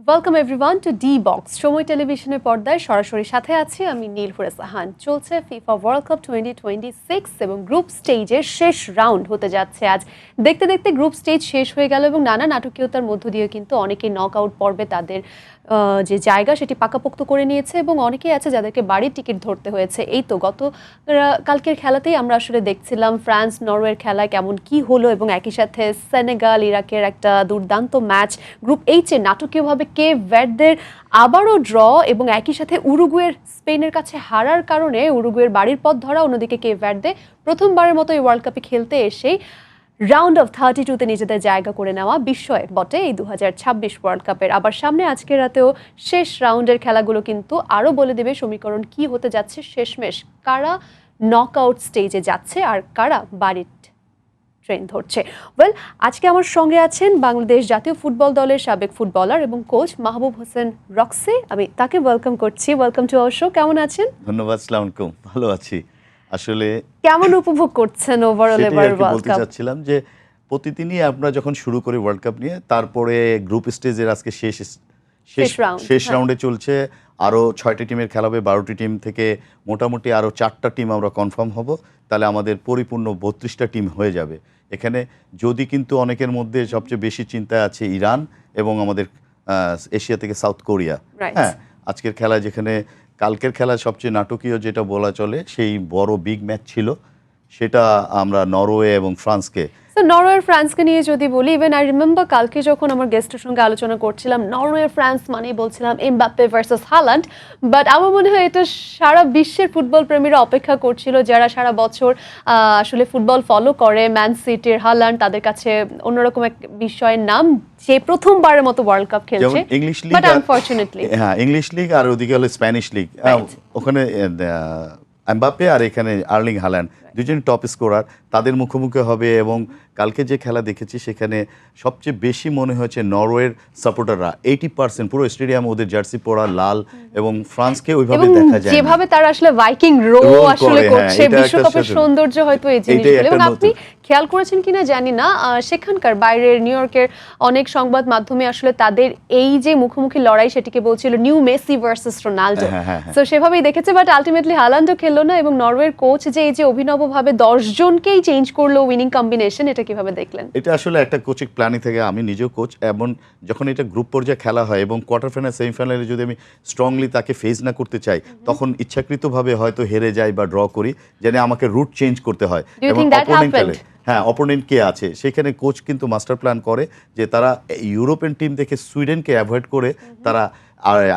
Welcome everyone two D box. সময় টেলিভিশনের পর্দায় সরাসরি সাথে আছি আমি নীলফুরে সাহান। চলছে ফিফা ওয়ার্ল্ড কাপ 2026 এবং গ্রুপ স্টেজের শেষ রাউন্ড হতে যাচ্ছে আজ। দেখতে দেখতে গ্রুপ স্টেজ শেষ হয়ে গেল এবং নানা নাটকীয়তার মধ্য দিয়ে কিন্তু অনেকেই নক আউট পর্বে তাদের যে জায়গা সেটি পাকাপোক্ত করে নিয়েছে এবং অনেকেই আছে যাদেরকে বাড়ির টিকিট ধরতে হয়েছে। এই তো কালকের খেলাতেই আমরা আসলে দেখছিলাম ফ্রান্স নরওয়ের খেলায় কেমন কি হলো এবং একই সাথে সেনেগাল ইরাকের একটা দুর্দান্ত ম্যাচ। গ্রুপ এইচে নাটকীয়ভাবে কেপ ভার্দের আবারও ড্র এবং একই সাথে উরুগুয়ের স্পেনের কাছে হারার কারণে উরুগুয়ের বাড়ির পথ ধরা। অন্যদিকে কেপ ভার্দে প্রথমবারের মতো এই ওয়ার্ল্ড কাপে খেলতে এসেই রাউন্ড অফ 32-তে নিজেদের জায়গা করে নেওয়া বিস্ময় বটে এই 2026 ওয়ার্ল্ড কাপের। আবার সামনে আজকের রাতেও শেষ রাউন্ডের খেলাগুলো কিন্তু আরও বলে দেবে সমীকরণ কি হতে যাচ্ছে শেষমেশ, কারা নক আউট স্টেজে যাচ্ছে আর কারা বাড়ির ট্রেন ধরছে। ওয়েল, আজকে আমার সঙ্গে আছেন বাংলাদেশ জাতীয় ফুটবল দলের সাবেক ফুটবলার এবং কোচ মাহবুব হোসেন রক্সি। আমি তাকে ওয়েলকাম করছি। Welcome to our show. কেমন আছেন? ধন্যবাদ, আসসালামু আলাইকুম। ভালো আছি। আসলে কেমন উপভোগ করছেন ওভারঅল এবার ওয়ার্ল্ড কাপ? বলতে চাচ্ছিলাম যে প্রতিদিনই আমরা যখন শুরু করি ওয়ার্ল্ড কাপ নিয়ে, তারপরে গ্রুপ স্টেজের আজকে শেষ রাউন্ডে চলছে। আরও 6টি টিমের খেলা হবে। 12টি টিম থেকে মোটামুটি আরও 4টা টিম আমরা কনফার্ম হব, তাহলে আমাদের পরিপূর্ণ 32টা টিম হয়ে যাবে এখানে। যদি কিন্তু অনেকের মধ্যে সবচেয়ে বেশি চিন্তায় আছে ইরান এবং আমাদের এশিয়া থেকে সাউথ কোরিয়া। হ্যাঁ, আজকের খেলায় যেখানে কালকের খেলায় সবচেয়ে নাটকীয় যেটা বলা চলে সেই বড় বিগ ম্যাচ ছিল, সেটা আমরা নরওয়ে এবং ফ্রান্সকে নরওয়ে ফ্রান্সকে নিয়ে যদি বলি, ইভেন আই রিমেম্বার কালকে যখন আমার গেস্টের সঙ্গে আলোচনা করছিলাম নরওয়ে ফ্রান্স মানেই বলছিলাম এমবাপ্পে ভার্সেস হাল্যান্ড। বাট আমার মনে হয় এটা সারা বিশ্বের ফুটবল প্রেমীরা অপেক্ষা করছিল, যারা সারা বছর আসলে ফুটবল ফলো করে। ম্যান সিটির হাল্যান্ড তাদের কাছে অন্যরকম এক বিষয়ের নাম, যে প্রথমবারের মতো ওয়ার্ল্ড কাপ খেলছে। ইংলিশ লিগ, বাট আনফরচুনেটলি হ্যাঁ ইংলিশ লিগ আর ওদিকে হলো স্প্যানিশ লিগ। ওখানে এমবাপ্পে আর এখানে আর্লিং হাল্যান্ড দুজন টপ স্কোরার, তাদের মুখোমুখি হবে। এবং কালকে যে খেলা দেখেছি সেখানে সবচেয়ে বেশি মনে হয়েছে নরওয়ের সাপোর্টাররা 80% পুরো স্টেডিয়াম ওদের জার্সি পরা লাল, এবং ফ্রান্সকে ওইভাবে দেখা যায় যেভাবে তারা আসলে ভাইকিং রো আসলে করছে। বিশ্বকাপের সৌন্দর্য হয়তো এই জিনিসগুলো। এবং আপনি খেয়াল করেছেন কিনা জানি না, সেখানকার বাইরের নিউ ইয়র্কের অনেক সংবাদ মাধ্যমে আসলে তাদের এই যে মুখোমুখি লড়াই সেটিকে বলছিল নিউ মেসি ভার্সেস রোনাল্ডো। তো সেভাবেই দেখেছে, বাট আলটিমেটলি হাল্যান্ডও খেললো না। এবং নরওয়ের কোচ যে এই যে অভিনবভাবে 10 জনকেই চেঞ্জ করলো উইনিং কম্বিনেশন, এটা কিভাবে দেখলেন? এটা আসলে একটা কোচিং প্ল্যানিং থেকে, আমি নিজেও কোচ, এবং যখন এটা গ্রুপ পর্যায়ে খেলা হয় এবং কোয়ার্টার ফাইনাল সেমিফাইনালে যদি আমি স্ট্রংলি তাকে ফেস না করতে চাই, তখন ইচ্ছাকৃতভাবে হয়তো হেরে যাই বা ড্র করি, যেন আমাকে রুট চেঞ্জ করতে হয়। এবং অপোনেন্ট কে আছে সেখানে কোচ কিন্তু মাস্টার প্ল্যান করে যে তারা ইউরোপিয়ান টিম থেকে সুইডেনকে অ্যাভয়েড করে তারা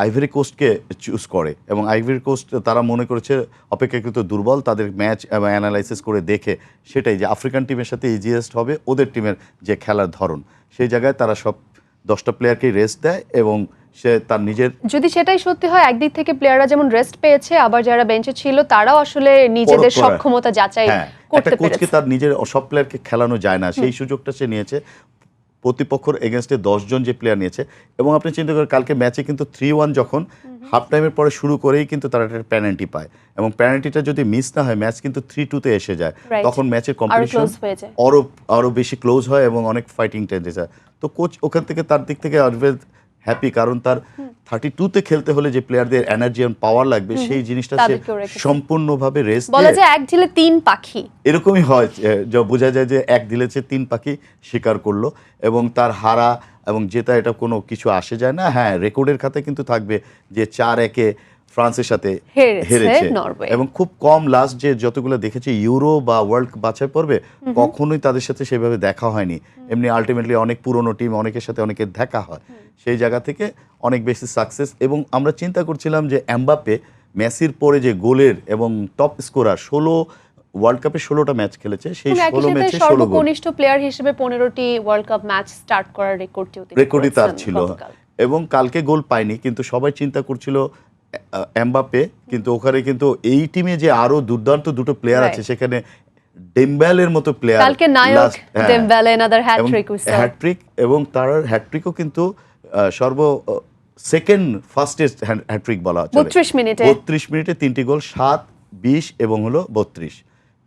আইভরি কোস্টকে চুজ করে। এবং আইভরি কোস্ট তারা মনে করেছে অপেক্ষাকৃত দুর্বল, তাদের ম্যাচ এবং অ্যানালাইসিস করে দেখে সেটাই যে আফ্রিকান টিমের সাথে ইজিয়েস্ট হবে ওদের টিমের যে খেলার ধরন, সেই জায়গায় তারা সব 10টা প্লেয়ারকেই রেস্ট দেয়। এবং সে তার নিজের, যদি সেটাই সত্যি হয় একদিক থেকে প্লেয়াররা যেমন রেস্ট পেয়েছে, আবার যারা বেঞ্চে ছিল তারাও আসলে নিজেদের সক্ষমতা যাচাই করতে পেরেছে। কোচকে তার নিজের সব প্লেয়ারকে খেলানো যায় না, সেই সুযোগটা সে নিয়েছে। প্রতিপক্ষের এগেনস্টে 10 জন যে প্লেয়ার নিয়েছে। এবং আপনি চিন্তা করেন কালকে ম্যাচে কিন্তু 3-1 যখন হাফ টাইমের পরে শুরু করেই কিন্তু তারা একটা পেনাল্টি পায়, এবং পেনাল্টিটা যদি মিস না হয় ম্যাচ কিন্তু 3-2-তে এসে যায়। তখন ম্যাচের কম্পিটিশন আরো বেশি ক্লোজ হয় এবং অনেক ফাইটিং টেন্ডেন্সি হয়। তো কোচ ওখান থেকে তার দিক থেকে অলওয়েজ হ্যাপি, কারণ তার 32-তে খেলতে হলে যে প্লেয়ারদের এনার্জি এন্ড পাওয়ার লাগবে সেই জিনিসটা সে সম্পূর্ণভাবে রেস্ট দিয়ে, বলা যায় এক ঢিলে 3 পাখি, এরকমই হয়, বোঝা যায় যে এক ঢিলে 3 পাখি শিকার করলো। এবং তার হারা এবং জেতা এটা কোনো কিছু আসে যায় না। হ্যাঁ, রেকর্ডের খাতায় কিন্তু থাকবে যে 4-1-এ ফ্রান্সের সাথে হেরেছে। এবং খুব কম লাস্ট যে যতগুলো দেখেছি ইউরো বা ওয়ার্ল্ড বাছাই পর্বে কখনোই তাদের সাথে সেভাবে দেখা হয়নি। এমনি আলটিমেটলি অনেক পুরনো টিম, অনেকের সাথে অনেকের দেখা হয়, সেই জায়গা থেকে অনেক বেশি সাকসেস। এবং আমরা চিন্তা করছিলাম যে এমবাপ্পে মেসির পরে যে গোলের এবং টপ স্কোরার, ওয়ার্ল্ড কাপে 16টা ম্যাচ খেলেছে, সেই 16 ম্যাচে 16 গোল, সর্বকনিষ্ঠ প্লেয়ার হিসেবে 15টি ওয়ার্ল্ড কাপ ম্যাচ স্টার্ট করার রেকর্ডই তার ছিল। এবং কালকে গোল পায়নি, কিন্তু সবাই চিন্তা করছিল এমবাপ্পে, কিন্তু ওখানে কিন্তু এই টিমে যে আরো দুর্দান্ত দুটো প্লেয়ার আছে, সেখানে ডেম্বেলের মতো প্লেয়ার, কালকে নায়ক ডেম্বেলে another হ্যাটট্রিক, এবং তার হ্যাটট্রিকও কিন্তু সেকেন্ড ফাস্টেস্ট হ্যাটট্রিক বলা চলে। 32 মিনিটে 3টি গোল, 7, 20 এবং হলো 32।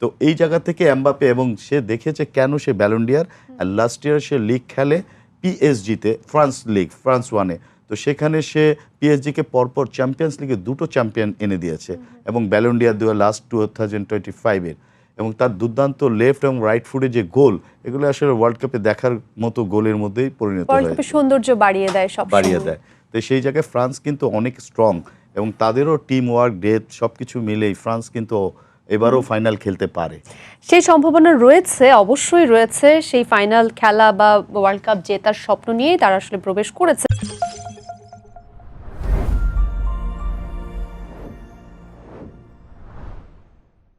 তো এই জায়গা থেকে এমবাপ্পে, এবং সে দেখেছে কেন সে ব্যালন ডি'অর, আর লাস্ট ইয়ার সে লিগ খেলে পিএসজিতে, ফ্রান্স লিগ, ফ্রান্স 1-এ। তো সেখানে সে পিএসজিকে পরপর চ্যাম্পিয়ন্স লিগে 2টো চ্যাম্পিয়ন এনে দিয়েছে এবং ব্যালন ডিয়ার দেওয়া লাস্ট 2025-এর, এবং তার দুর্দান্ত লেফট এবং রাইট ফুটে যে গোল, এগুলো আসলে ওয়ার্ল্ড কাপে দেখার মতো গোলের মধ্যেই পরিণত ওয়ার্ল্ড হয়, কাপের সৌন্দর্য বাড়িয়ে দেয় সব বাড়িয়ে দেয়। তো সেই জায়গায় ফ্রান্স কিন্তু অনেক স্ট্রং এবং তাদেরও টিম ওয়ার্ক, ডেপথ সবকিছু মিলেই ফ্রান্স কিন্তু এবারও ফাইনাল খেলতে পারে। সেই সম্ভাবনা রয়েছে, অবশ্যই রয়েছে। সেই ফাইনাল খেলা বা ওয়ার্ল্ড কাপ জেতার স্বপ্ন নিয়েই তারা আসলে প্রবেশ করেছে।